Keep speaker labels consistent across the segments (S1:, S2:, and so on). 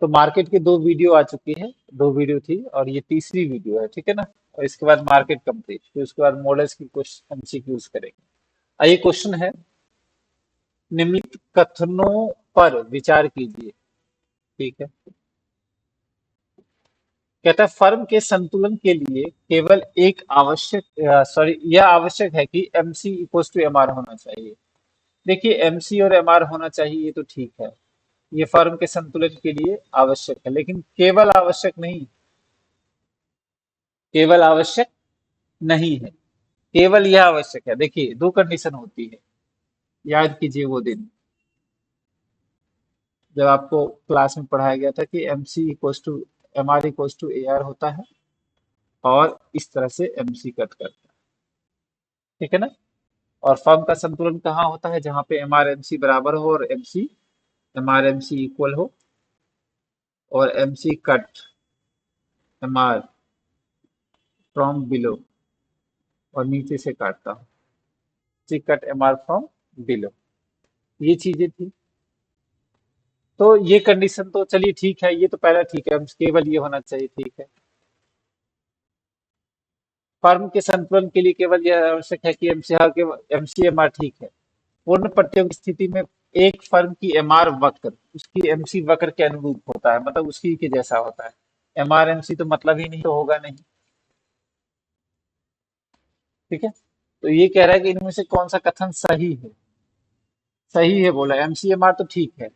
S1: तो मार्केट की दो वीडियो आ चुकी है, दो वीडियो थी और ये तीसरी वीडियो है, ठीक है ना। और इसके बाद मार्केट कंप्लीट, फिर उसके बाद मॉडल्स की क्वेश्चन एमसीक्यूज करेंगे। आइए क्वेश्चन है, निम्नलिखित कथनों पर विचार कीजिए। ठीक है, कहता है फर्म के संतुलन के लिए केवल एक आवश्यक, सॉरी, यह आवश्यक है कि एमसी इक्वल्स टू एमआर होना चाहिए। देखिए एमसी और एमआर होना चाहिए, ये तो ठीक है, ये फर्म के संतुलन के लिए आवश्यक है, लेकिन केवल आवश्यक नहीं, केवल आवश्यक नहीं है, केवल यह आवश्यक है। देखिए दो कंडीशन होती है, याद कीजिए वो दिन जब आपको क्लास में पढ़ाया गया था कि M C equals to M R equals to A R होता है, और इस तरह से एम सी कट करता है, ठीक है ना। और फर्म का संतुलन कहाँ होता है, जहां पे एम आर एम सी बराबर हो और M R M C equal हो, और M C cut M R from below, और नीचे से काटता हूँ, C cut M R from below, ये चीजें थी। तो ये कंडीशन तो चलिए ठीक है, ये तो पहला ठीक है, हम केवल ये होना चाहिए, ठीक है। फर्म के संतुलन के लिए केवल यह आवश्यक है कि एमसीआर के एमसीएमआर ठीक है। पूर्ण प्रत्योग की स्थिति में एक फर्म की एमआर वक्र उसकी एमसी वक्र के अनुरूप होता है, मतलब उसकी के जैसा होता है। एमआर एमसी तो मतलब ही नहीं, तो होगा नहीं, ठीक है। तो ये कह रहा है कि इनमें से कौन सा कथन सही है, सही है बोला, एमसीएमआर तो ठीक है।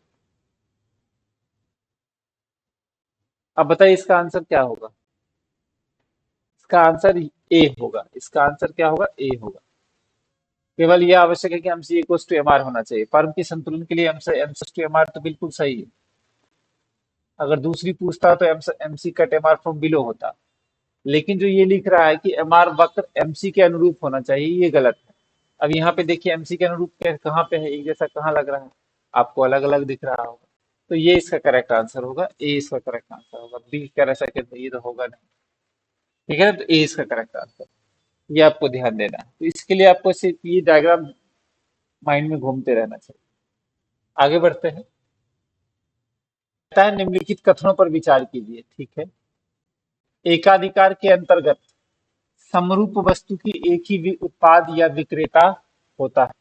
S1: अब बताइए इसका आंसर क्या होगा। इसका आंसर ए होगा, इसका आंसर क्या होगा, ए होगा। केवल यह आवश्यक है कि एमसी इक्वल टू एमआर होना चाहिए, फर्म के संतुलन के लिए एमसी टू एमआर तो बिल्कुल सही है। अगर दूसरी पूछता तो MC cut MR from below होता, लेकिन जो ये लिख रहा है कि एमआर वक्र एमसी के अनुरूप होना चाहिए, ये गलत है। अब यहाँ पे देखिए एमसी के अनुरूप कहाँ पे है, एक जैसा कहाँ लग रहा है, आपको अलग अलग दिख रहा होगा। तो ये इसका करेक्ट आंसर होगा, ए इसका करेक्ट आंसर होगा, बी कह सेकंड ये तो होगा नहीं, ठीक है ना। तो ए इसका करेक्ट आंसर, ये आपको ध्यान देना है। तो इसके लिए आपको सिर्फ ये डायग्राम माइंड में घूमते रहना चाहिए। आगे बढ़ते हैं, कहता है निम्नलिखित कथनों पर विचार कीजिए, ठीक है। एकाधिकार के अंतर्गत समरूप वस्तु की एक ही उत्पाद या विक्रेता होता है।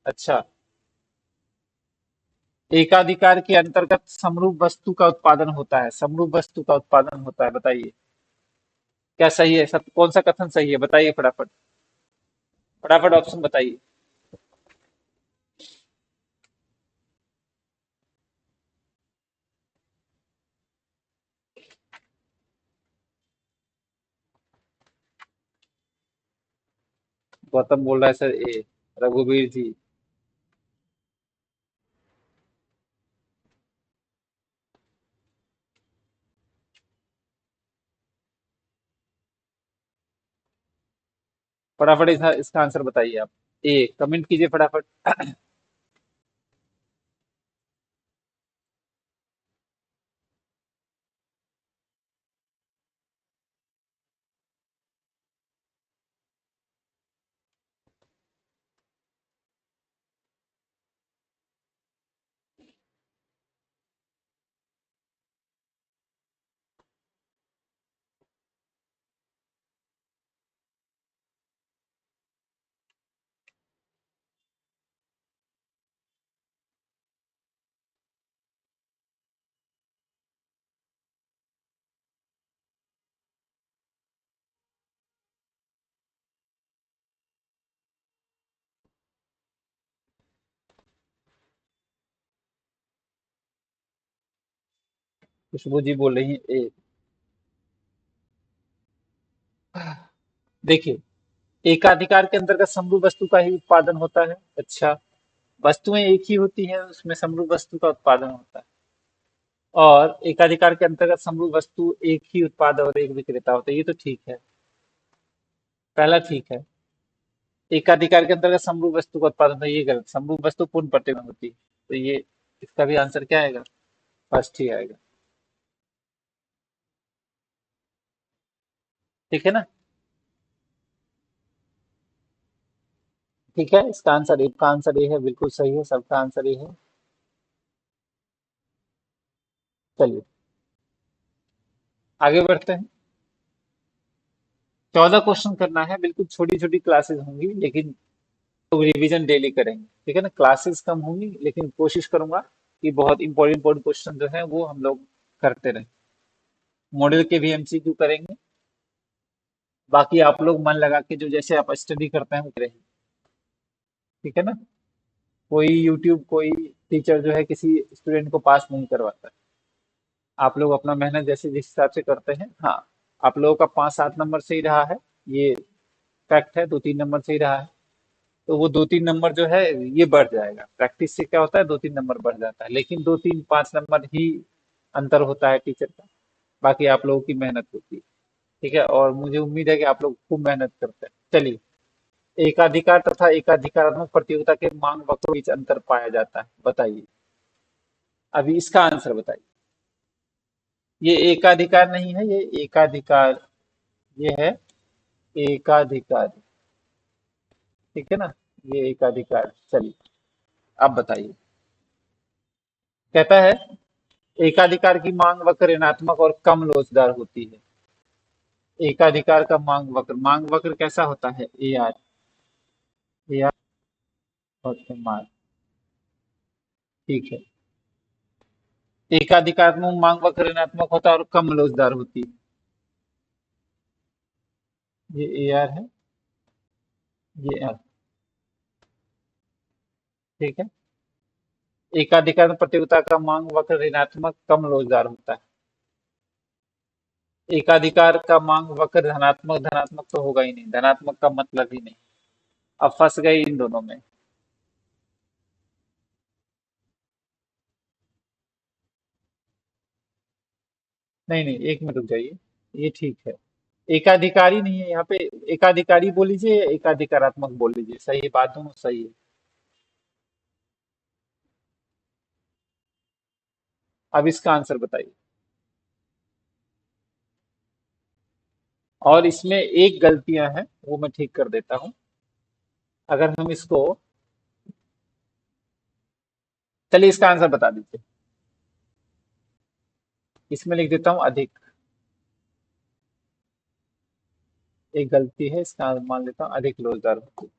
S1: अच्छा, एकाधिकार के अंतर्गत समरूप वस्तु का उत्पादन होता है, समरूप वस्तु का उत्पादन होता है, बताइए क्या सही है, सब कौन सा कथन सही है, बताइए फटाफट, फटाफट ऑप्शन बताइए। गौतम बोल रहा है सर ए, रघुवीर जी, फटाफट इसका आंसर बताइए आप, ए कमेंट कीजिए फटाफट। खुशबू जी बोल रही है ए। देखिए एकाधिकार के अंतर्गत समरूप वस्तु का ही उत्पादन होता है। अच्छा, वस्तुएं एक ही होती हैं, उसमें समरूप वस्तु का उत्पादन होता है। और एकाधिकार के अंतर्गत समरूप वस्तु एक ही उत्पाद और एक विक्रेता होता है, ये तो ठीक है, पहला ठीक है। एकाधिकार के अंतर्गत समरूप वस्तु का उत्पादन होता है, ये गलत, समरूप वस्तु पूर्ण पट्टे में होती है। तो ये इसका भी आंसर क्या आएगा, फर्स्ट ही आएगा, ठीक है ना। ठीक है, इसका आंसर ए का आंसर ए है, बिल्कुल सही है, सबका आंसर ए है। चलिए आगे बढ़ते हैं। 14 क्वेश्चन करना है, बिल्कुल छोटी छोटी क्लासेस होंगी, लेकिन लोग रिवीजन डेली करेंगे, ठीक है ना। क्लासेस कम होंगी लेकिन कोशिश करूंगा कि बहुत इंपॉर्टेंट इंपॉर्टेंट क्वेश्चन जो है वो हम लोग करते रहें। मॉडल के भी एमसीक्यू करेंगे। बाकी आप लोग मन लगा के जो जैसे आप स्टडी करते हैं वो करें, ठीक है ना। कोई यूट्यूब कोई टीचर जो है किसी स्टूडेंट को पास नहीं करवाता। आप लोग अपना मेहनत जैसे जिस हिसाब से करते हैं, हाँ। आप लोगों का 5-7 नंबर से ही रहा है, ये फैक्ट है। 2-3 नंबर से ही रहा है, तो वो 2-3 नंबर जो है ये बढ़ जाएगा। प्रैक्टिस से क्या होता है, 2-3 नंबर बढ़ जाता है, लेकिन 2-3-5 नंबर ही अंतर होता है टीचर का। बाकी आप लोगों की मेहनत होती है, ठीक है। और मुझे उम्मीद है कि आप लोग खूब मेहनत करते हैं। चलिए, एकाधिकार तथा एकाधिकारात्मक प्रतियोगिता के मांग वक्रों के बीच अंतर पाया जाता है, बताइए। अभी इसका आंसर बताइए। ये एकाधिकार नहीं है, ये एकाधिकार, ये है एकाधिकार, ठीक है ना। ये एकाधिकार। चलिए अब बताइए। कहता है एकाधिकार की मांग वक्र ऋणात्मक और कम लोचदार होती है। एकाधिकार का मांग वक्र कैसा होता है, ए आर, ए आर और मार्क, ठीक है। एकाधिकार में मांग वक्र ऋणात्मक होता है और कम लोचदार होती है। ये ए आर है, ये आर, ठीक है। एकाधिकार में प्रतियोगिता का मांग वक्र ऋणात्मक कम लोचदार होता है। एकाधिकार का मांग वक्र धनात्मक, धनात्मक तो होगा ही नहीं, धनात्मक का मतलब ही नहीं। अब फंस गए इन दोनों में। नहीं नहीं, एक मिनट रुक जाइए, ये ठीक है। एकाधिकारी नहीं है यहाँ पे। एकाधिकारी बोल लीजिए या एकाधिकारात्मक बोल लीजिए, सही है, बात दोनों सही है। अब इसका आंसर बताइए। और इसमें एक गलतियां हैं, वो मैं ठीक कर देता हूं। अगर हम इसको, चलिए इसका आंसर बता दीजिए। इसमें लिख देता हूं अधिक। एक गलती है, इसका मान लेता हूं अधिक रोजगार होती।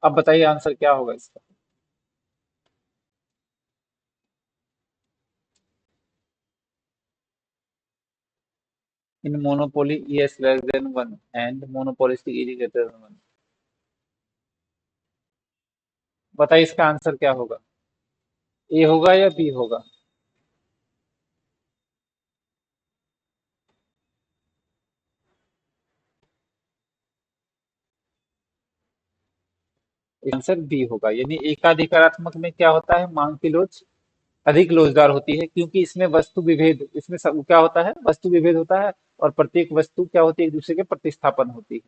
S1: अब बताइए आंसर क्या होगा इसका। In monopoly e is less than one and monopolistic e greater than one. बताइए इसका आंसर क्या होगा, ए होगा या बी होगा। आंसर बी होगा, यानी एकाधिकारात्मक में क्या होता है, मांग की लोच अधिक लोचदार होती है, क्योंकि इसमें वस्तु विभेद, इसमें सब क्या होता है, वस्तु विभेद होता है। और प्रत्येक वस्तु क्या होती है, एक दूसरे के प्रतिस्थापन होती है।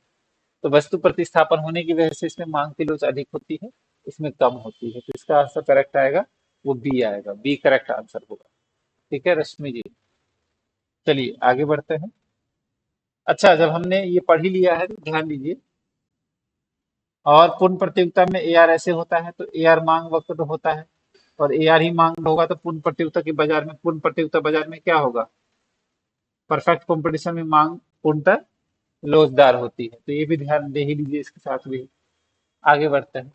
S1: तो वस्तु प्रतिस्थापन होने की वजह से इसमें मांग की लोच अधिक होती है, इसमें कम होती है। तो इसका आंसर करेक्ट आएगा, वो बी आएगा, बी करेक्ट आंसर होगा। ठीक है रश्मि जी। चलिए आगे बढ़ते हैं। अच्छा, जब हमने ये पढ़ ही लिया है तो ध्यान दीजिए। और पूर्ण प्रतियोगिता में ए आर ऐसे होता है, तो ए आर मांग वक्र तो होता है। और ए आर ही मांग होगा तो पूर्ण प्रतियोगिता के बाजार में, पूर्ण प्रतियोगिता बाजार में क्या होगा, परफेक्ट कंपटीशन में मांग पूर्णतः लोचदार होती है। तो ये भी ध्यान दे ही लीजिए इसके साथ भी। आगे बढ़ते हैं।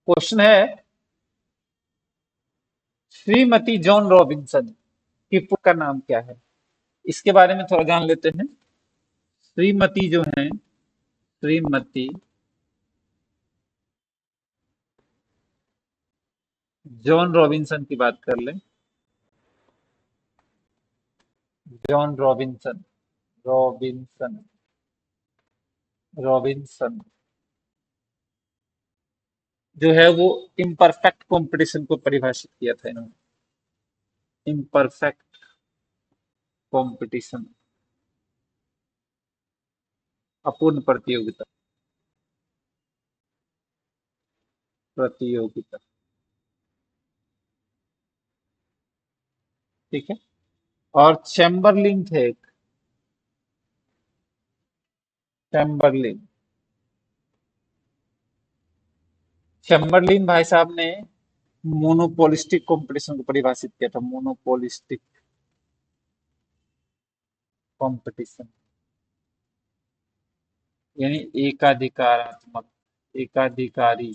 S1: क्वेश्चन है, श्रीमती जॉन रॉबिन्सन की पुस्तक का नाम क्या है। इसके बारे में थोड़ा जान लेते हैं। श्रीमती जो है, श्रीमती जॉन रॉबिन्सन की बात कर लें। जॉन रॉबिन्सन, रॉबिन्सन, रॉबिन्सन जो है वो इम्परफेक्ट कंपटीशन को परिभाषित किया था इन्होंने। इम्परफेक्ट कंपटीशन, अपूर्ण प्रतियोगिता, प्रतियोगिता, ठीक है। और चैम्बरलिन थे एक, चैम्बरलिन, चैम्बरलिन भाई साहब ने मोनोपोलिस्टिक कंपटीशन को परिभाषित किया था, मोनोपोलिस्टिक कंपटीशन यानी एकाधिकारात्मक, एकाधिकारी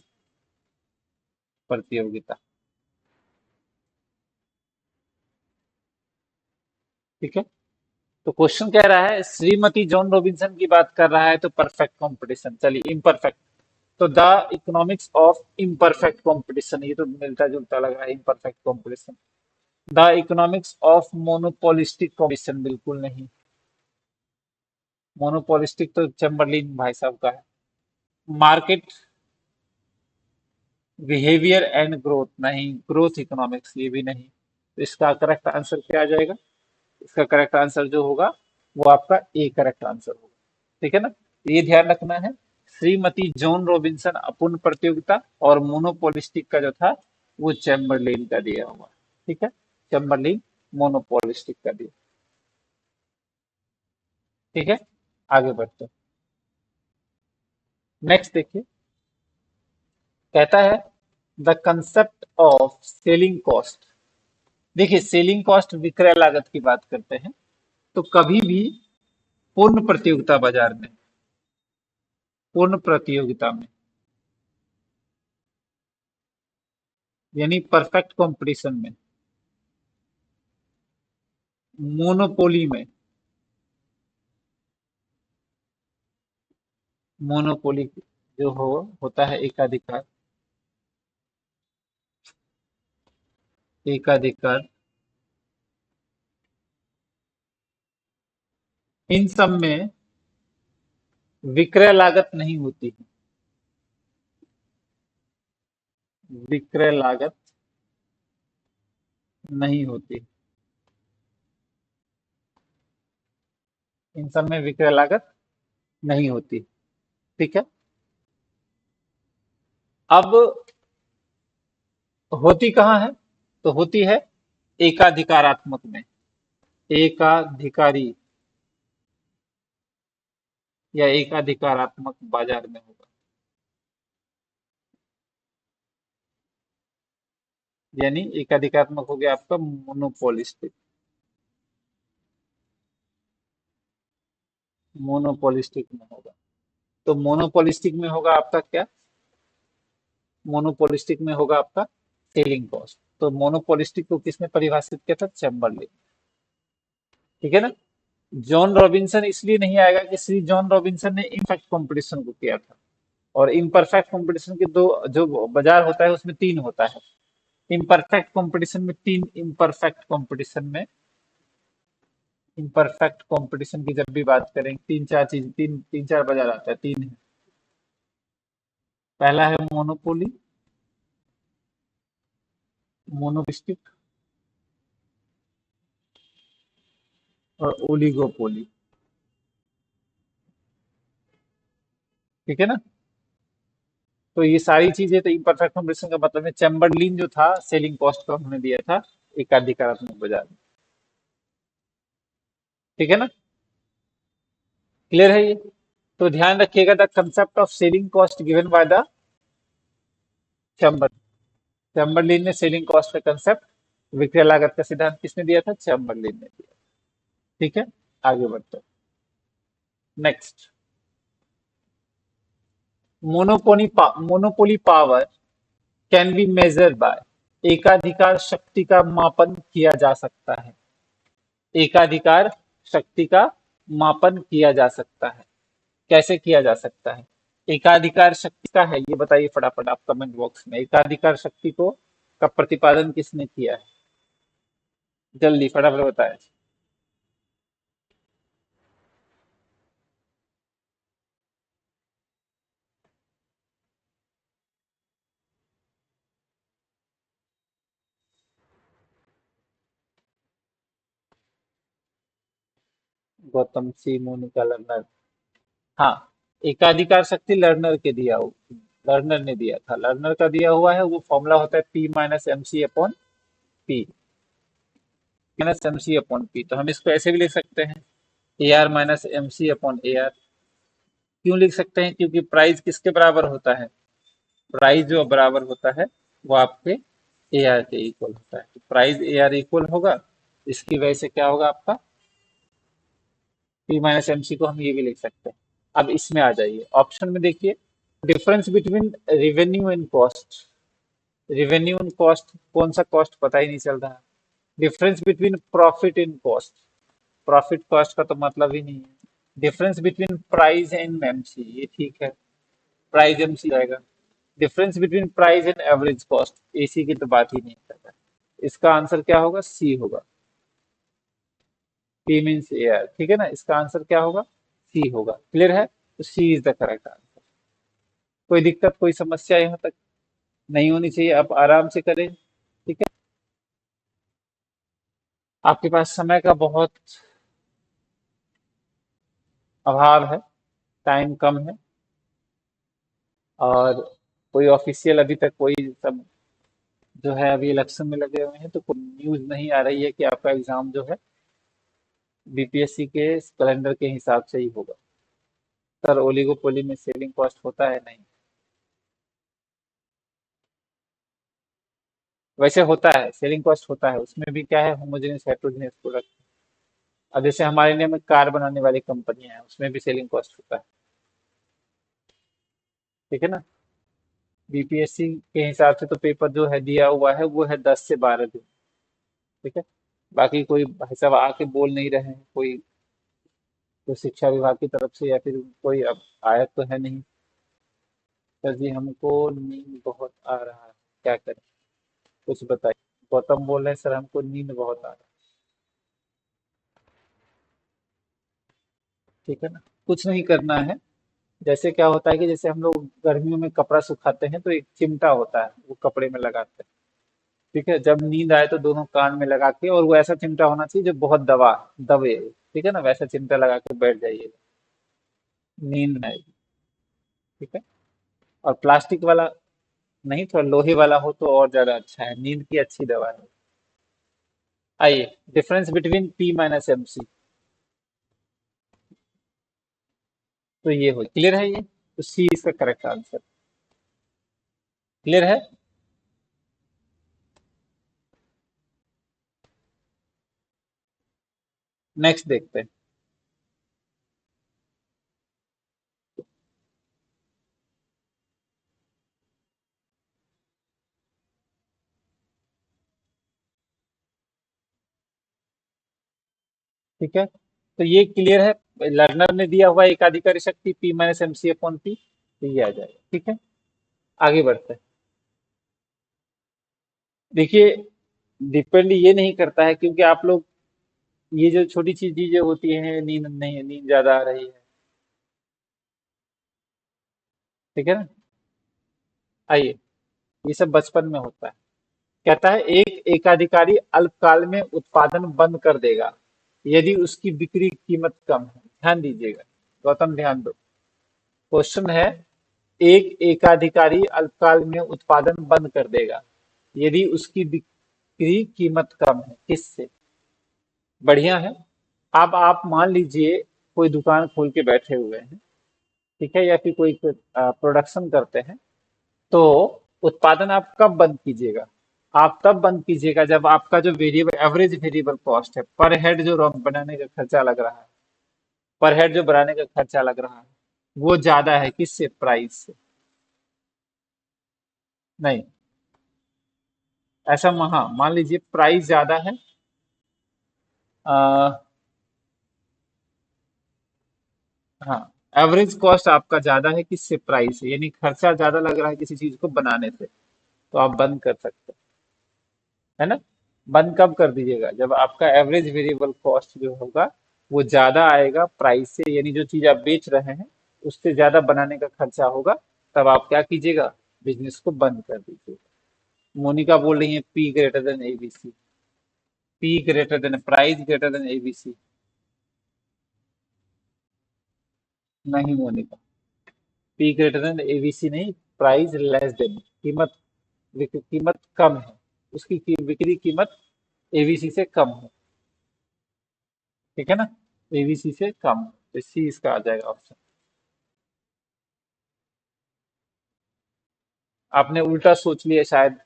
S1: प्रतियोगिता। ठीक है, तो क्वेश्चन कह रहा है श्रीमती जॉन रॉबिन्सन की बात कर रहा है तो परफेक्ट कंपटीशन, चलिए इम्परफेक्ट। तो the economics of imperfect competition, ये तो मिलता जुलता लग रहा है, imperfect competition. The economics of monopolistic competition, बिल्कुल नहीं, मोनोपोलिस्टिक तो चैम्बरलिन भाई साहब का है। मार्केट बिहेवियर एंड ग्रोथ, नहीं, ग्रोथ इकोनॉमिक्स, ये भी नहीं। तो इसका करेक्ट आंसर क्या आ जाएगा? इसका करेक्ट आंसर जो होगा वो आपका ए करेक्ट आंसर होगा। ठीक है ना, ये ध्यान रखना है। श्रीमती जॉन रॉबिन्सन अपूर्ण प्रतियोगिता और मोनोपोलिस्टिक का जो था वो चैम्बरलेन का दिया हुआ। ठीक है, चैम्बरलेन मोनोपोलिस्टिक का दिया। ठीक है, आगे बढ़ते हैं। नेक्स्ट देखिए, कहता है the concept of selling cost. देखिए, सेलिंग कॉस्ट विक्रय लागत की बात करते हैं। तो कभी भी पूर्ण प्रतियोगिता बाजार में, पूर्ण प्रतियोगिता में यानी परफेक्ट कंपटीशन में, मोनोपोली में, मोनोपोली जो हो होता है एकाधिकार, एकाधिकार, इन सब में विक्रय लागत नहीं होती है, विक्रय लागत नहीं होती, इन सब में विक्रय लागत नहीं होती। ठीक है, अब होती कहाँ है? तो होती है एकाधिकारात्मक में, एकाधिकारी या एकाधिकारात्मक बाजार में होगा, यानी एकाधिकारात्मक हो गया आपका मोनोपोलिस्टिक, मोनोपोलिस्टिक में होगा। तो मोनोपोलिस्टिक में होगा आपका क्या? मोनोपोलिस्टिक में होगा आपका सेलिंग कॉस्ट। तो मोनोपोलिस्टिक को किसने परिभाषित किया था? चैम्बरलिन। ठीक है ना, जॉन रॉबिन्सन इसलिए नहीं आएगा कि श्री जॉन रॉबिन्सन ने इम्पैक्ट कंपटीशन को किया था। और इम्परफेक्ट कंपटीशन के दो जो बाजार होता है उसमें तीन होता है। इम्परफेक्ट कंपटीशन में तीन, इम्परफेक्ट कंपटीशन में, इम्परफेक्ट कंपटीशन की जब भी बात करें, तीन चार चीज, तीन तीन चार बाजार आता है, तीन है। पहला है मोनोपोली, मोनोपिस्टिक और ओलिगोपोली। ठीक है ना, तो ये सारी चीजें तो इम्परफेक्ट कंपटीशन का मतलब है। चैम्बरलिन जो था सेलिंग कॉस्ट का उन्होंने दिया था एकाधिकारात्मक बाजार में। ठीक है ना, क्लियर है ये? तो ध्यान रखिएगा, the concept of selling cost given by the chamber, Chamberlain ने सेलिंग कॉस्ट का कंसेप्ट, विक्रय लागत का सिद्धांत किसने दिया था? चैम्बरलिन ने दिया। ठीक है, आगे बढ़ते हैं। Next, monopoly power can be measured by, एकाधिकार शक्ति का मापन किया जा सकता है, एकाधिकार शक्ति का मापन किया जा सकता है। कैसे किया जा सकता है? एकाधिकार शक्ति का है, ये बताइए फटाफट आप कमेंट बॉक्स में, एकाधिकार शक्ति को का प्रतिपादन किसने किया है? जल्दी फटाफट बताएं। गौतम सी, मोनिका लर्नर। हाँ, एकाधिकार शक्ति लर्नर के दिया हो, लर्नर ने दिया था, लर्नर का दिया हुआ है। वो फॉर्मूला होता है P minus M C upon P, minus M C upon P. तो हम इसको ऐसे भी लिख सकते हैं, A R minus M C upon A R. क्यों लिख सकते हैं? क्योंकि प्राइस किसके बराबर होता है? प्राइस जो बराबर होता है वो आपके ए आर के इक्वल होता है। तो प्राइस ए आर इक्वल होगा, इसकी वजह से क्या होगा आपका पी माइनस एम सी को हम ये भी लिख सकते हैं। अब इसमें आ जाइए, ऑप्शन में देखिए, difference between revenue and cost. Revenue and cost, कौन सा कॉस्ट पता ही नहीं चल रहा है। Difference between profit and cost, profit cost का तो मतलब ही नहीं है। Difference between price and MC, ये ठीक है, प्राइस एमसी आएगा। Difference between price and average cost, AC की तो बात ही नहीं कर रहा है। इसका आंसर क्या होगा, सी होगा। पी मीन्स ए आर, ठीक है ना, इसका आंसर क्या होगा, सी होगा। क्लियर है, तो सी इज द करेक्ट आंसर। कोई दिक्कत, कोई समस्या यहाँ तक नहीं होनी चाहिए, आप आराम से करें। ठीक है, आपके पास समय का बहुत अभाव है, टाइम कम है, और कोई ऑफिशियल अभी तक कोई सब जो है अभी इलेक्शन में लगे हुए हैं, तो कोई न्यूज नहीं आ रही है कि आपका एग्जाम जो है बीपीएससी के कैलेंडर के हिसाब से ही होगा। सर ओलिगोपोली में सेलिंग कॉस्ट होता है, नहीं। वैसे होता है, सेलिंग कॉस्ट होता है, उसमें भी क्या है, होमोजेनियस हेटेरोजेनियस प्रोडक्ट। अब जैसे हमारे इंडिया में कार बनाने वाली कंपनियां हैं, उसमें भी सेलिंग कॉस्ट होता है। ठीक है ना, बीपीएससी के हिसाब से तो पेपर जो है दिया हुआ है वो है 10 से 12 दिन। ठीक है, बाकी कोई भाई साहब आके बोल नहीं रहे हैं, कोई तो शिक्षा विभाग की तरफ से या फिर कोई अब आया तो है नहीं। सर जी हमको नींद बहुत आ रहा है, क्या करें, कुछ बताइए। गौतम बोल रहे हैं सर हमको नींद बहुत आ रहा है। ठीक है ना, कुछ नहीं करना है। जैसे क्या होता है कि जैसे हम लोग गर्मियों में कपड़ा सुखाते हैं तो एक चिमटा होता है, वो कपड़े में लगाते हैं। ठीक है, जब नींद आए तो दोनों कान में लगा के, और वो ऐसा चिमटा होना चाहिए जो बहुत दबे। ठीक है ना, वैसा चिमटा लगा के बैठ जाइए, नींद में आएगी। ठीक है, और प्लास्टिक वाला नहीं, थोड़ा लोहे वाला हो तो और ज्यादा अच्छा है, नींद की अच्छी दवा है। आइए, difference between P minus M C, तो ये हो, क्लियर है, ये तो सी इसका करेक्ट आंसर। क्लियर है, नेक्स्ट देखते हैं। ठीक है, तो ये क्लियर है, लर्नर ने दिया हुआ एकाधिकारी शक्ति P minus M C upon P, तो ये आ जाएगा। ठीक है, आगे बढ़ते हैं। देखिए, डिपेंड ये नहीं करता है, क्योंकि आप लोग ये जो छोटी सी चीजें होती हैं, नींद नहीं, नींद ज्यादा आ रही है, ठीक है ना, आइए, ये सब बचपन में होता है। कहता है एक एकाधिकारी अल्पकाल में उत्पादन बंद कर देगा यदि उसकी बिक्री कीमत कम है। ध्यान दीजिएगा, गौतम ध्यान दो। क्वेश्चन है, एक एकाधिकारी अल्पकाल में उत्पादन बंद कर देगा यदि उसकी बिक्री कीमत कम है, किससे। बढ़िया है। अब आप मान लीजिए कोई दुकान खोल के बैठे हुए हैं, ठीक है, या फिर कोई प्रोडक्शन करते हैं, तो उत्पादन आप कब बंद कीजिएगा, आप तब बंद कीजिएगा जब आपका जो वेरिएबल एवरेज वेरिएबल कॉस्ट है, पर हेड जो रॉ बनाने का खर्चा लग रहा है, पर हेड जो बनाने का खर्चा लग रहा है, वो ज्यादा है, किससे, प्राइस से। नहीं, ऐसा हाँ, मान लीजिए प्राइस ज्यादा है, आ, हाँ, एवरेज कॉस्ट आपका ज्यादा है, किससे, प्राइस से, यानी खर्चा ज्यादा लग रहा है किसी चीज को बनाने से, तो आप बंद कर सकते हैं, है ना। बंद कब कर दीजिएगा, जब आपका एवरेज वेरिएबल कॉस्ट जो होगा वो ज्यादा आएगा प्राइस से, यानी जो चीज आप बेच रहे हैं उससे ज्यादा बनाने का खर्चा होगा, तब आप क्या कीजिएगा, बिजनेस को बंद कर दीजिएगा। मोनिका बोल रही है P greater than ABC, P greater than price greater than ABC. नहीं Monika, P greater than ABC नहीं, प्राइस लेस देन, कीमत, कीमत कम है, उसकी बिक्री कीमत एबीसी से कम है। ठीक है ना, एबीसी से कम, तो सी इसका आ जाएगा ऑप्शन। आपने उल्टा सोच लिया शायद।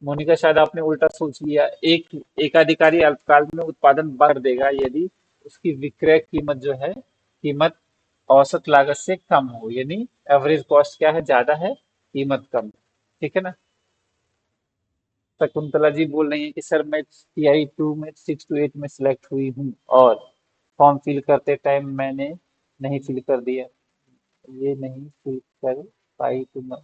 S1: मोनिका, शायद आपने उल्टा सोच लिया। एक एकाधिकारी अल्पकाल में उत्पादन बढ़ देगा यदि उसकी विक्रय कीमत जो है, कीमत औसत लागत से कम हो, यानी एवरेज कॉस्ट क्या है, ज्यादा है, कीमत कम है। ठीक है ना। शकुंतला जी बोल रही है कि सर मैं TI 2 में 6 to 8 में सिलेक्ट हुई हूँ और फॉर्म फिल करते टाइम मैंने नहीं फिल कर दिया, ये नहीं फिल कर पाई तो मैं।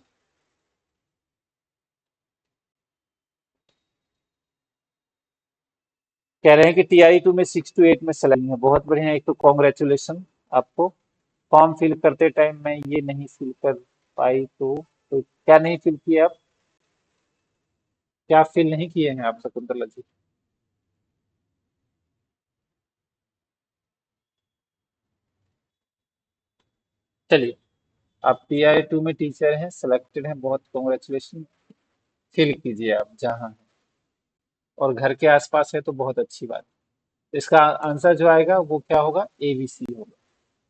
S1: कह रहे हैं कि TI 2 में 6 to 8 में सिलेक्ट है, बहुत बढ़िया। एक तो कॉन्ग्रेचुलेशन आपको। फॉर्म फिल करते टाइम मैं ये नहीं फिल कर पाई तो क्या नहीं फिल किया आप? क्या फिल नहीं किए हैं आप शकुंतला जी? चलिए, आप TI 2 में टीचर हैं, सिलेक्टेड हैं, बहुत कॉन्ग्रेचुलेशन। फिल कीजिए आप जहाँ हैं, और घर के आसपास है तो बहुत अच्छी बात है। इसका आंसर जो आएगा वो क्या होगा, ABC होगा।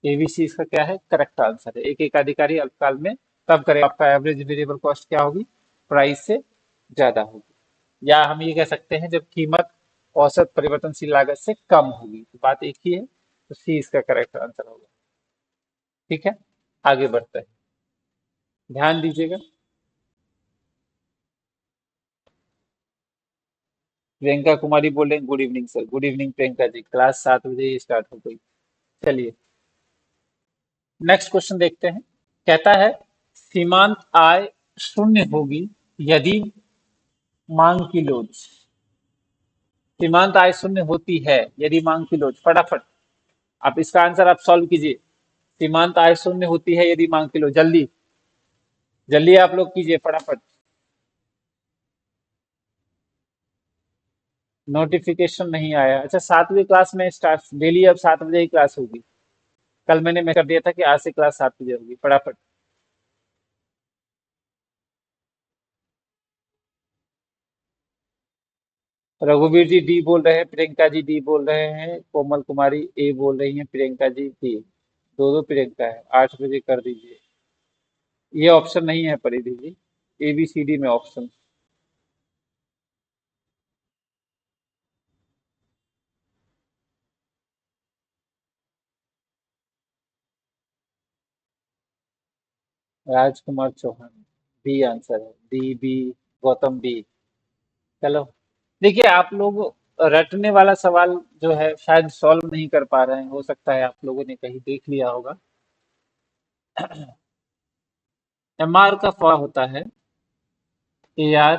S1: ABC इसका क्या है, करेक्ट आंसर है। एक एकाधिकारी अल्पकाल में तब करेगा आपका एवरेज वेरिएबल कॉस्ट क्या होगी, प्राइस से ज्यादा होगी, या हम ये कह सकते हैं जब कीमत औसत परिवर्तनशील लागत से कम होगी, तो बात एक ही है। तो C इसका करेक्ट आंसर होगा। ठीक है, आगे बढ़ते हैं, ध्यान दीजिएगा। प्रियंका कुमारी बोल रहे हैं, good evening sir. Good evening Priyanka ji, class 7 बजे स्टार्ट हो गई। चलिए, नेक्स्ट क्वेश्चन देखते हैं। कहता है, सीमांत आय शून्य होगी यदि मांग की लोच। सीमांत आय शून्य होती है यदि मांग की लोच, फटाफट आप इसका आंसर आप सॉल्व कीजिए। सीमांत आय शून्य होती है यदि मांग की लोच, जल्दी जल्दी आप लोग कीजिए फटाफट। नोटिफिकेशन नहीं आया, अच्छा 7वीं क्लास में स्टार्ट, डेली अब 7 बजे ही क्लास होगी। कल मैंने मैं कर दिया था कि आज से क्लास 7 बजे होगी, फटाफट। रघुवीर जी डी बोल रहे हैं, प्रियंका जी डी बोल रहे हैं, कोमल कुमारी ए बोल रही हैं, प्रियंका जी डी। दो दो प्रियंका है, 8 बजे कर दीजिए। ये ऑप्शन नहीं है परिधि जी, ABCD में ऑप्शन। राजकुमार चौहान, बी आंसर है, बी गौतम बी। चलो, देखिए आप लोग रटने वाला सवाल जो है शायद सॉल्व नहीं कर पा रहे हैं, हो सकता है आप लोगों ने कहीं देख लिया होगा। MR का फॉर्मूला होता है AR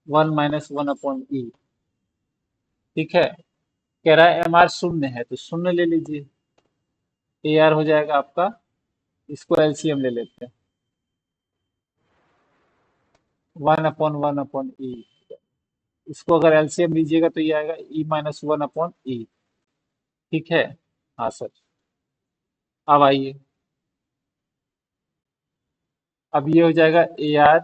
S1: 1 - 1/E। ठीक है, कह रहा है MR शून्य है तो शून्य ले लीजिए, AR हो जाएगा आपका, इसको LCM ले लेते हैं, 1/1/E। इसको अगर LCM लीजिएगा तो ये आएगा E - 1/E। ठीक है, हाँ सर। अब आइए, अब ये हो जाएगा AR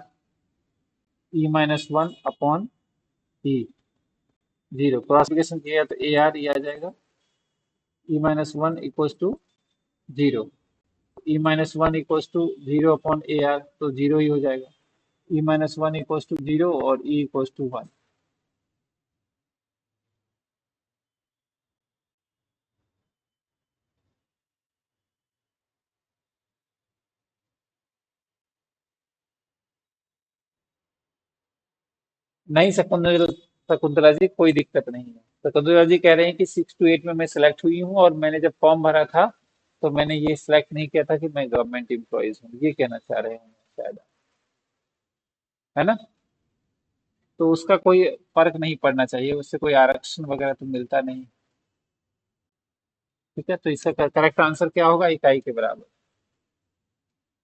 S1: E - 1/E। जीरो क्रॉसिफिकेशन किया तो AR ये आ जाएगा, E - 1 = 0। E - 1 = 0 तो जीरो ही हो जाएगा। E - 1 = 0 और E = 1। नहीं शकुंतला, शकुंतला जी कोई दिक्कत नहीं है। शकुंतला जी कह रहे हैं कि 6 to 8 में मैं सिलेक्ट हुई हूँ, और मैंने जब फॉर्म भरा था तो मैंने ये सिलेक्ट नहीं किया था कि मैं गवर्नमेंट एम्प्लॉयज हूँ, ये कहना चाह रहे हैं शायद, है ना। तो उसका कोई फर्क नहीं पड़ना चाहिए, उससे कोई आरक्षण वगैरह तो मिलता नहीं। ठीक है, तो इसका करेक्ट आंसर क्या होगा, इकाई के बराबर।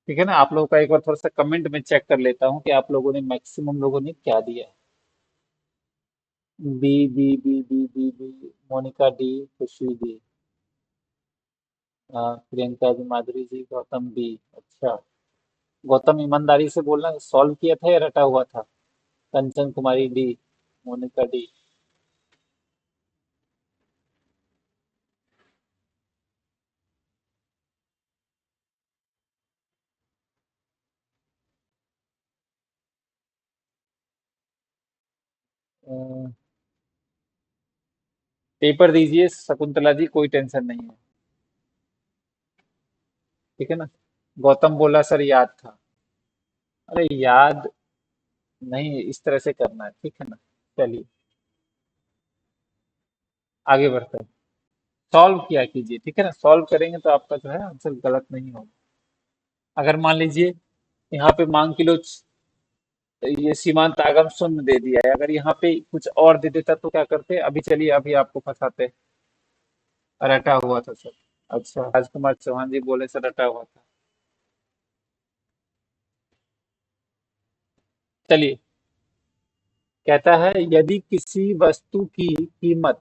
S1: ठीक है ना। आप लोगों का एक बार थोड़ा सा कमेंट में चेक कर लेता हूँ कि आप लोगों ने, मैक्सिमम लोगों ने क्या दिया है। बी, मोनिका डी, खुशी डी, प्रियंका जी, माधुरी जी, गौतम बी। अच्छा, गौतम ईमानदारी से बोलना, सॉल्व किया था या रटा हुआ था? कंचन कुमारी डी, मोनिका डी। अ, पेपर दीजिए शकुंतला जी, कोई टेंशन नहीं है। ठीक है ना। गौतम बोला सर याद था। अरे याद नहीं, इस तरह से करना है, ठीक है ना। चलिए आगे बढ़ते हैं। सॉल्व किया कीजिए, ठीक है ना। सॉल्व करेंगे तो आपका जो है आंसर गलत नहीं होगा। अगर मान लीजिए यहाँ पे मान के लो ये सीमांत आगम शून्य दे दिया है, अगर यहाँ पे कुछ और दे देता तो क्या करते। अभी चलिए अभी आपको फंसाते। रटा हुआ था सर। अच्छा, राजकुमार चौहान जी बोले सर रटा हुआ था। चलिए, कहता है यदि किसी वस्तु की कीमत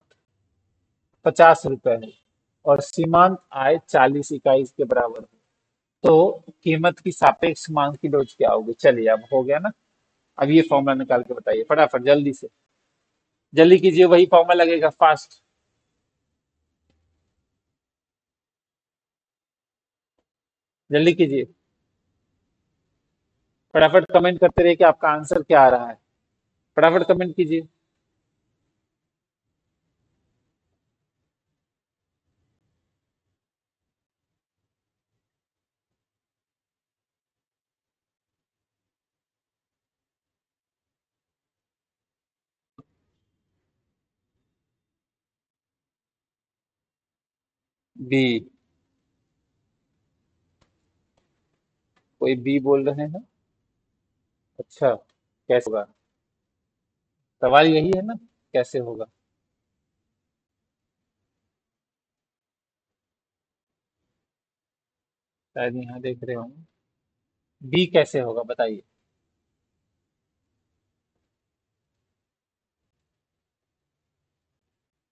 S1: 50 रुपए है और सीमांत आय 40 इकाई के बराबर है, तो कीमत की सापेक्ष मांग की डोज क्या होगी। चलिए अब हो गया ना। अब ये फॉर्मूला निकाल के बताइए फटाफट, जल्दी से। जल्दी कीजिए, वही फॉर्मूला लगेगा, फास्ट। जल्दी कीजिए, फटाफट कमेंट करते रहिए कि आपका आंसर क्या आ रहा है। फटाफट कमेंट कीजिए। बी। कोई बी बोल रहे हैं। अच्छा, कैसे होगा। सवाल यही है ना, कैसे होगा। शायद यहाँ देख रहे होंगे। बी कैसे होगा बताइए।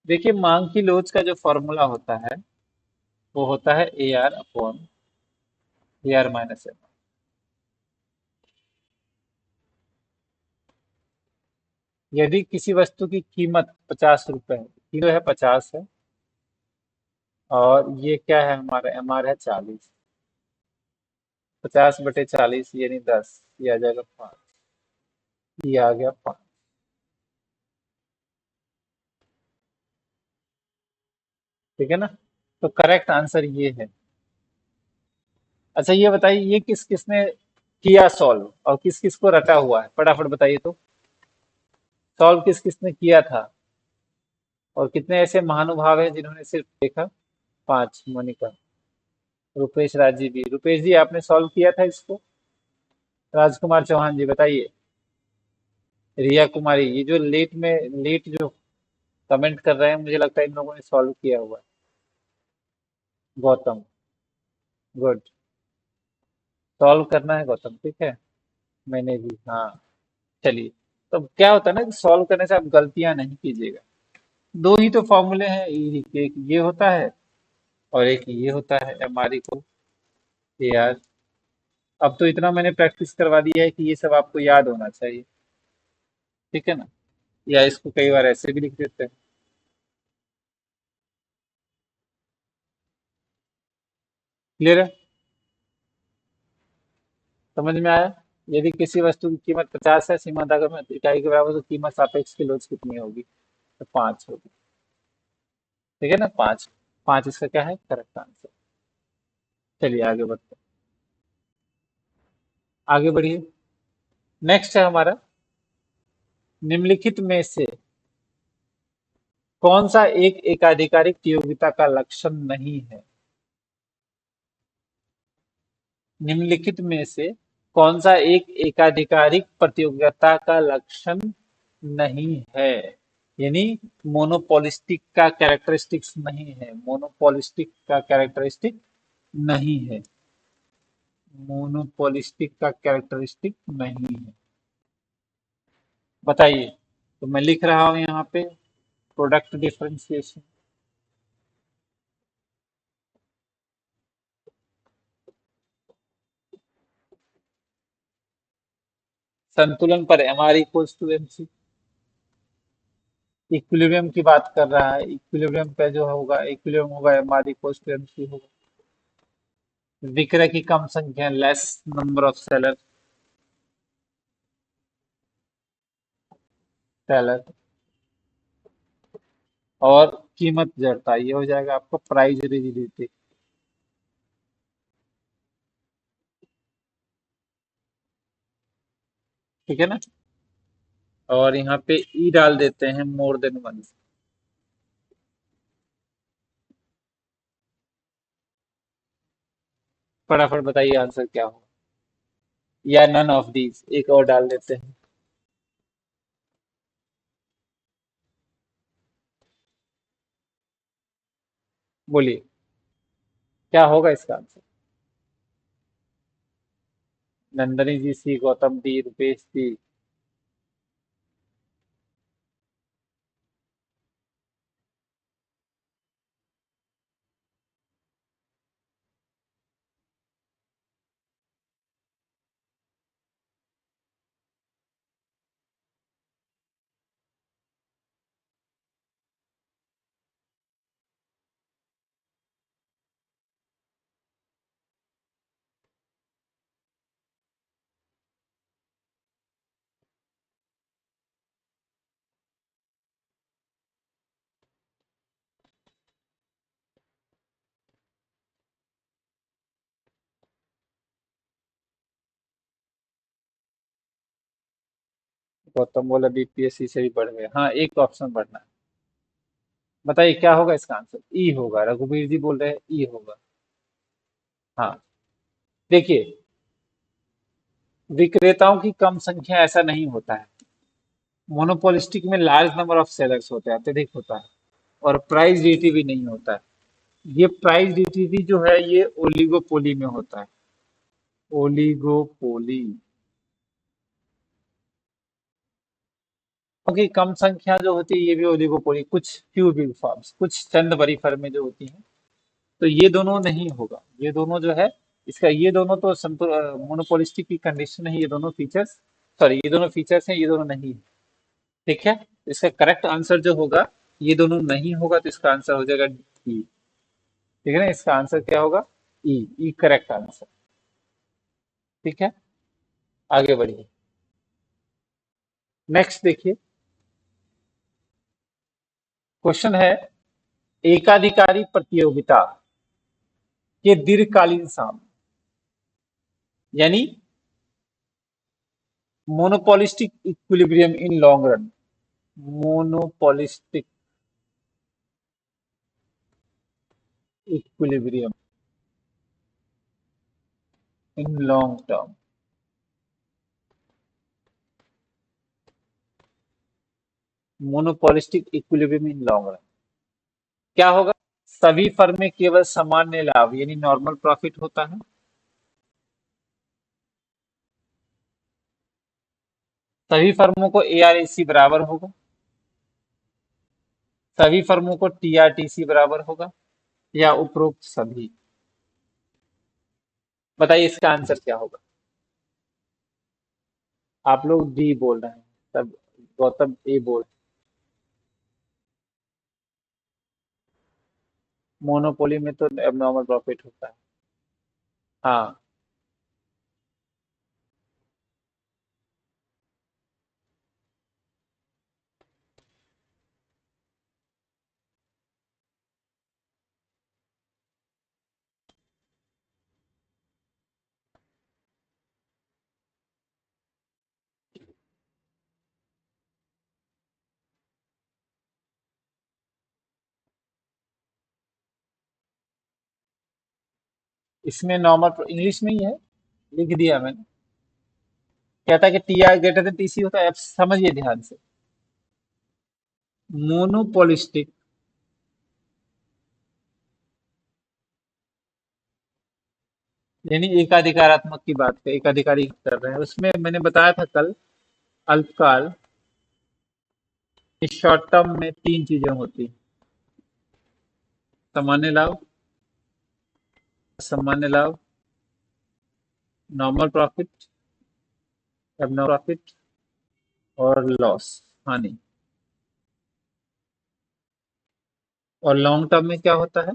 S1: देखिए, मांग की लोच का जो फॉर्मूला होता है वो होता है A R upon A R minus M. यदि किसी वस्तु की कीमत 50 रुपए है, किलो है 50 है, और ये क्या है हमारा, एम आर है 40। 50/40 यानी 10, ये आ जाएगा 5। ये आ गया 5। ठीक है ना। तो करेक्ट आंसर ये है। अच्छा ये बताइए, ये किस किसने किया सॉल्व और किस किस को रटा हुआ है, फटाफट बताइए तो। सॉल्व किस किसने किया था और कितने ऐसे महानुभाव हैं जिन्होंने सिर्फ देखा। 5, मोनिका। रुपेश राज जी भी। रुपेश जी आपने सॉल्व किया था इसको। राजकुमार चौहान जी बताइए। रिया कुमारी, ये जो लेट जो कमेंट कर रहे हैं, मुझे लगता है इन लोगों ने सॉल्व किया हुआ है। गौतम, गुड। सॉल्व करना है गौतम, ठीक है। मैंने भी, हाँ। चलिए। तो क्या होता है ना कि सॉल्व करने से आप गलतियां नहीं कीजिएगा। दो ही तो फॉर्मूले हैं, एक ये होता है और एक ये होता है, एम आर को। यार, अब तो इतना मैंने प्रैक्टिस करवा दिया है कि ये सब आपको याद होना चाहिए। ठीक है ना। या इसको कई बार ऐसे भी लिख देते हैं। क्लियर है। समझ में आया। यदि किसी वस्तु की कीमत 50 है, सीमा अगर में इकाई के बराबर, तो कीमत सापेक्ष की लोच कितनी होगी। तो 5 होगी। ठीक है ना, 5। 5 इसका क्या है, करेक्ट आंसर। चलिए आगे बढ़ते हैं। आगे बढ़िए। नेक्स्ट है हमारा, निम्नलिखित में से कौन सा एक एकाधिकारिक योग्यता का लक्षण नहीं है। निम्नलिखित में से कौन सा एक एकाधिकारिक प्रतियोगिता का लक्षण नहीं है। यानी मोनोपोलिस्टिक का कैरेक्टरिस्टिक्स नहीं है, मोनोपोलिस्टिक का कैरेक्टरिस्टिक नहीं है। मोनोपोलिस्टिक का कैरेक्टरिस्टिक नहीं है। बताइए। तो मैं लिख रहा हूं यहाँ पे, प्रोडक्ट डिफरेंशिएशन। संतुलन पर M R equals to M C. Equilibrium की बात कर रहा है, इक्विलिब्रियम पे जो होगा, इक्विलिब्रियम होगा M R equals to M C होगा। विक्रय की कम संख्या, less number of seller. Seller. और कीमत जड़ता, ये हो जाएगा आपका प्राइस रिजिडिटी। ठीक है ना। और यहाँ पे ई डाल देते हैं, मोर देन वन। फटाफट बताइए आंसर क्या होगा, या नन ऑफ दीज, एक और डाल देते हैं। बोलिए क्या होगा इसका आंसर। नंदनी जी सी, गौतम डी, रुपेश डी। गौतम बोला बीपीएससी से भी बढ़ गया, हाँ एक ऑप्शन बढ़ना है। बताइए क्या होगा इसका आंसर। ई होगा, रघुवीर जी बोल रहे हैं ई होगा। हाँ, देखिए, विक्रेताओं की कम संख्या ऐसा नहीं होता है। मोनोपोलिस्टिक में लार्ज नंबर ऑफ सेलर्स होते हैं, अत्यधिक होता है। और प्राइस डीटीवी नहीं होता है। ये प्राइस डीटीवी जो है ये ओलिगोपोली में होता है। ओलिगोपोली। क्योंकि कम संख्या जो होती है ये भी ओलिगोपोली, कुछ फ्यू बिग फर्म्स, कुछ चंद बड़ी फर्में जो होती हैं। तो ये दोनों नहीं होगा, ये दोनों जो है, इसका ये दोनों तो मोनोपोलिस्टिक की कंडीशन है, ये दोनों फीचर्स, सॉरी ये दोनों फीचर्स हैं, ये दोनों नहीं है। ठीक है, इसका करेक्ट आंसर जो होगा, ये दोनों नहीं होगा तो इसका आंसर हो जाएगा ई। ठीक है ना, इसका आंसर क्या होगा, ई। ई करेक्ट आंसर। ठीक है, आगे बढ़िए। नेक्स्ट देखिए, क्वेश्चन है, एकाधिकारी प्रतियोगिता के दीर्घकालीन साम, यानी monopolistic equilibrium in long run. Monopolistic equilibrium in long term. Monopolistic equilibrium in long run क्या होगा। सभी फर्म में केवल सामान्य लाभ यानी नॉर्मल प्रॉफिट होता है। सभी फर्मों को एआरएसी बराबर होगा। सभी फर्मों को टीआरटीसी बराबर होगा, या उपरोक्त सभी। बताइए इसका आंसर क्या होगा। आप लोग डी बोल रहे हैं, तब गौतम ए बोल। मोनोपोली में तो एबनॉर्मल प्रॉफिट होता है। हाँ, इसमें नॉर्मल इंग्लिश में ही है, लिख दिया मैंने। कहता है कि T R greater than TC होता है, आप समझिए ध्यान से। मोनोपोलिस्टिक यानी एकाधिकारात्मक की बात कर, एकाधिकारी कर रहे हैं, उसमें मैंने बताया था कल, अल्पकाल, शॉर्ट टर्म में तीन चीजें होती हैं। सामान्य लाभ, सामान्य लाभ, नॉर्मल प्रॉफिट, एबनॉर्मल प्रॉफिट, और लॉस, हानि। और लॉन्ग टर्म में क्या होता है,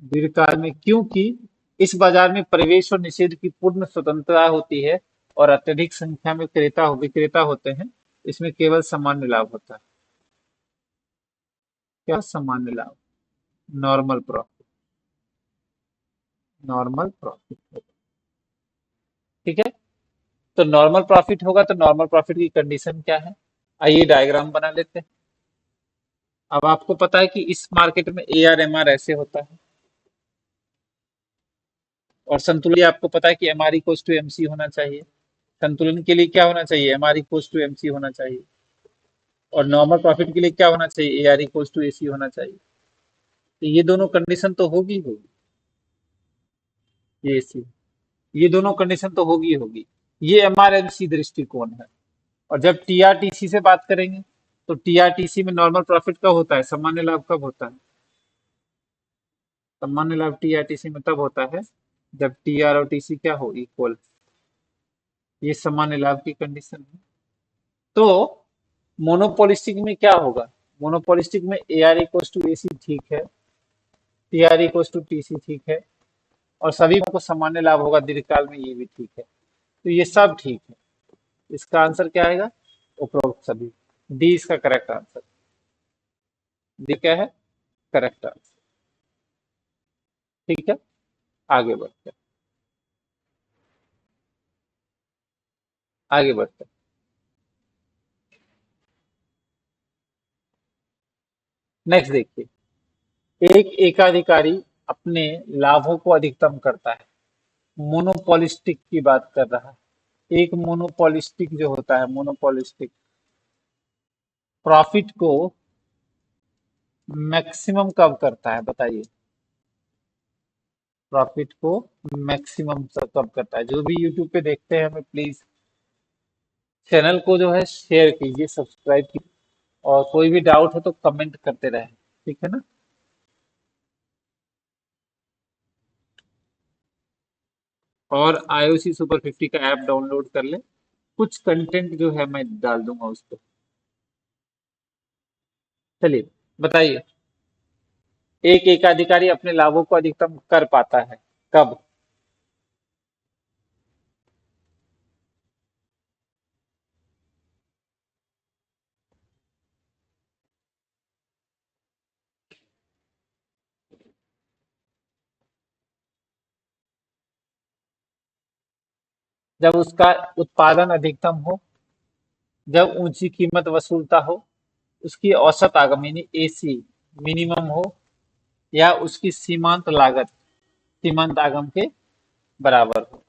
S1: दीर्घकाल में, क्योंकि इस बाजार में प्रवेश और निषेध की पूर्ण स्वतंत्रता होती है और अत्यधिक संख्या में क्रेता विक्रेता होते हैं, इसमें केवल सामान्य लाभ होता है। क्या सामान्य लाभ, नॉर्मल प्रॉफिट, नॉर्मल प्रॉफिट होगा। ठीक है, तो नॉर्मल प्रॉफिट होगा तो नॉर्मल प्रॉफिट की कंडीशन क्या है, आइए डायग्राम बना लेते हैं। अब आपको पता है कि इस मार्केट में ए आर एम आर ऐसे होता है, और संतुलन आपको पता है कि M R equals to M C होना चाहिए। संतुलन के लिए क्या होना चाहिए, M R equals to M C होना चाहिए। और नॉर्मल प्रॉफिट के लिए क्या होना चाहिए, A R equals to A सी होना चाहिए। तो ये दोनों कंडीशन तो होगी होगी, ये सी, ये दोनों कंडीशन तो होगी होगी। ये एम आर एम सी दृष्टिकोण है। और जब टी आर टी सी से बात करेंगे तो टी आर टी सी में नॉर्मल प्रॉफिट कब होता है, सामान्य लाभ कब होता है, सामान्य लाभ टी आर टी सी में तब होता है जब टी आर और टी सी क्या हो, इक्वल। ये सामान्य लाभ की कंडीशन है। तो मोनोपोलिस्टिक में क्या होगा, मोनोपोलिस्टिक में A R equal to A C ठीक है, T R equal to T C ठीक है, और सभी को सामान्य लाभ होगा दीर्घकाल में, ये भी ठीक है। तो ये सब ठीक है। इसका आंसर क्या आएगा, उपरोक्त सभी। डी इसका करेक्ट आंसर, डी क्या है, करेक्ट आंसर। ठीक है, आगे बढ़ते हैं, आगे बढ़ते हैं। नेक्स्ट देखिए, एक एकाधिकारी अपने लाभों को अधिकतम करता है, मोनोपोलिस्टिक की बात कर रहा है। एक मोनोपोलिस्टिक जो होता है, मोनोपोलिस्टिक प्रॉफिट को मैक्सिमम कब करता है, बताइए। प्रॉफिट को मैक्सिमम कब करता है। जो भी यूट्यूब पे देखते हैं हमें प्लीज चैनल को जो है शेयर कीजिए, सब्सक्राइब कीजिए, और कोई भी डाउट है तो कमेंट करते रहें, ठीक है ना। और आईओसी सुपर 50 का ऐप डाउनलोड कर ले, कुछ कंटेंट जो है मैं डाल दूंगा उस पर। चलिए बताइए, एक एकाधिकारी अपने लाभों को अधिकतम कर पाता है कब, जब उसका उत्पादन अधिकतम हो, जब ऊंची कीमत वसूलता हो, उसकी औसत आगम यानी एसी मिनिमम हो, या उसकी सीमांत लागत सीमांत आगम के बराबर हो।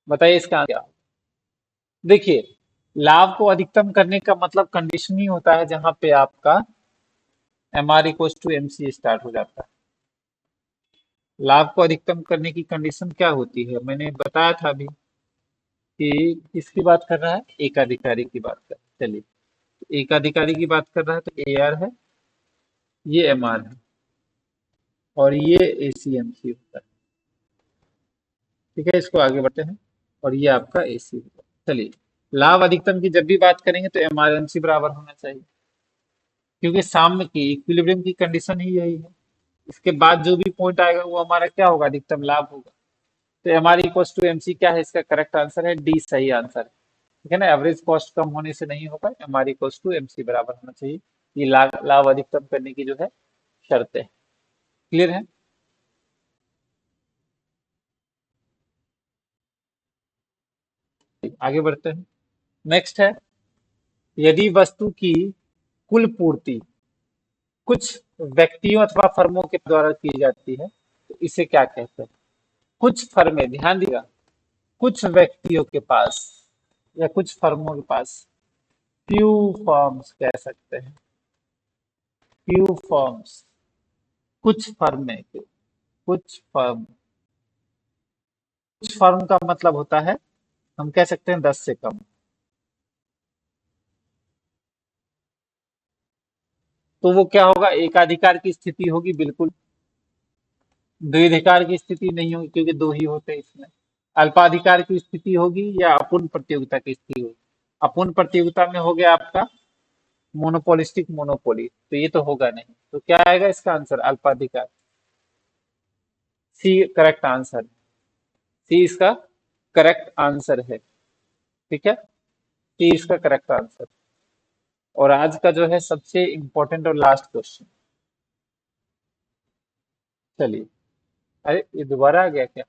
S1: बताइए इसका क्या। देखिए, लाभ को अधिकतम करने का मतलब कंडीशन ही होता है जहां पे आपका M R equal to M C start हो जाता है। लाभ को अधिकतम करने की कंडीशन क्या होती है, मैंने बताया था अभी कि किसकी बात कर रहा है, एकाधिकारी की बात कर, चलिए एकाधिकारी की बात कर रहा है तो ए आर है, ये एम आर है, और ये ए सी एम सी होता है। ठीक है, इसको आगे बढ़ते हैं, और ये आपका ए सी होगा। चलिए, लाभ अधिकतम की जब भी बात करेंगे तो एम आर एम सी बराबर होना चाहिए, क्योंकि साम्य की इक्विलिब्रियम की कंडीशन ही यही है। इसके बाद जो भी पॉइंट आएगा वो हमारा क्या होगा, अधिकतम लाभ होगा। तो M R equal to M C क्या है, इसका करेक्ट आंसर है डी, सही आंसर है। ठीक है ना, एवरेज कॉस्ट कम होने से नहीं होगा, M R equal to M C बराबर होना चाहिए। ये लाभ लाभ अधिकतम करने की जो है शर्त है। क्लियर है। आगे बढ़ते हैं। नेक्स्ट है, यदि वस्तु की कुल पूर्ति कुछ व्यक्तियों अथवा फर्मों के द्वारा की जाती है तो इसे क्या कहते हैं। कुछ फर्में, ध्यान दिएगा, कुछ व्यक्तियों के पास या कुछ फर्मों के पास, फ्यू फर्म्स कह सकते हैं, फ्यू फर्म्स, कुछ फर्में, कुछ फर्म का मतलब होता है, हम कह सकते हैं 10 से कम। तो वो क्या होगा, एकाधिकार की स्थिति होगी बिल्कुल, द्विधिकार की स्थिति नहीं होगी क्योंकि दो ही होते हैं इसमें, अल्पाधिकार की स्थिति होगी, या अपूर्ण प्रतियोगिता की स्थिति होगी। अपूर्ण प्रतियोगिता में हो गया आपका मोनोपोलिस्टिक मोनोपोली, तो ये तो होगा नहीं। तो क्या आएगा इसका आंसर? अल्पाधिकार। C correct answer. सी इसका करेक्ट आंसर है। ठीक है, सी इसका करेक्ट आंसर। और आज का जो है सबसे इंपॉर्टेंट और लास्ट क्वेश्चन। चलिए, अरे ये दोबारा आ गया क्या?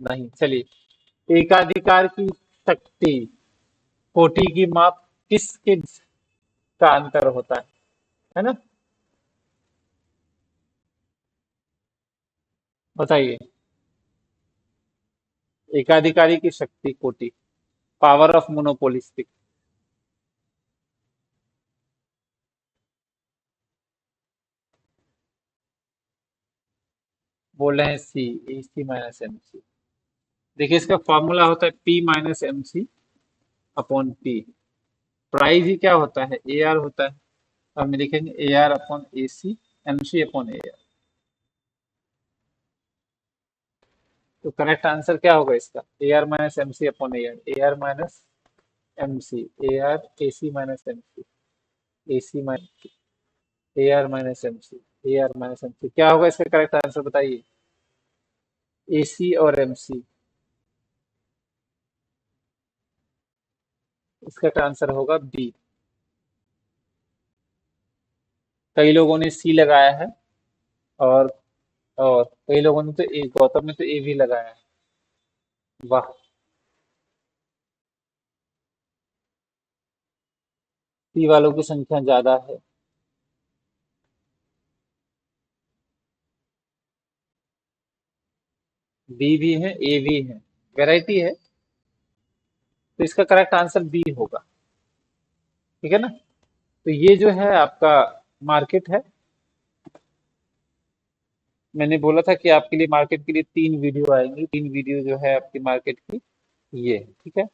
S1: नहीं, चलिए। एकाधिकार की शक्ति कोटि की माप किसके का अंतर होता है ना? बताइए। एकाधिकारी की शक्ति कोटि, पावर ऑफ मोनोपोलिस्टिक। बोल रहे हैं सी, ए सी माइनस एम सी। देखिए इसका फॉर्मूला होता है P minus M C upon P. Price ही क्या होता है? ए आर होता है। तो हम लिखेंगे A R upon A C, M C upon A R. तो करेक्ट आंसर क्या होगा इसका? A R minus M C upon A R. A R minus M C, A R A C minus M C, A C minus A R minus M C, A R minus M C. क्या होगा इसका correct answer बताइए? ए सी और M सी। इसका answer होगा B. कई लोगों ने सी लगाया है, और और कई लोगों ने तो ए, गौतम ने तो ए भी लगाया है। वाह। सी वालों की संख्या ज्यादा है। बी भी है, ए भी है, वैरायटी है। तो इसका करेक्ट आंसर बी होगा। ठीक है ना? तो ये जो है आपका मार्केट है। मैंने बोला था कि आपके लिए मार्केट के लिए 3 वीडियो आएंगी। 3 वीडियो जो है आपकी मार्केट की, ये ठीक है।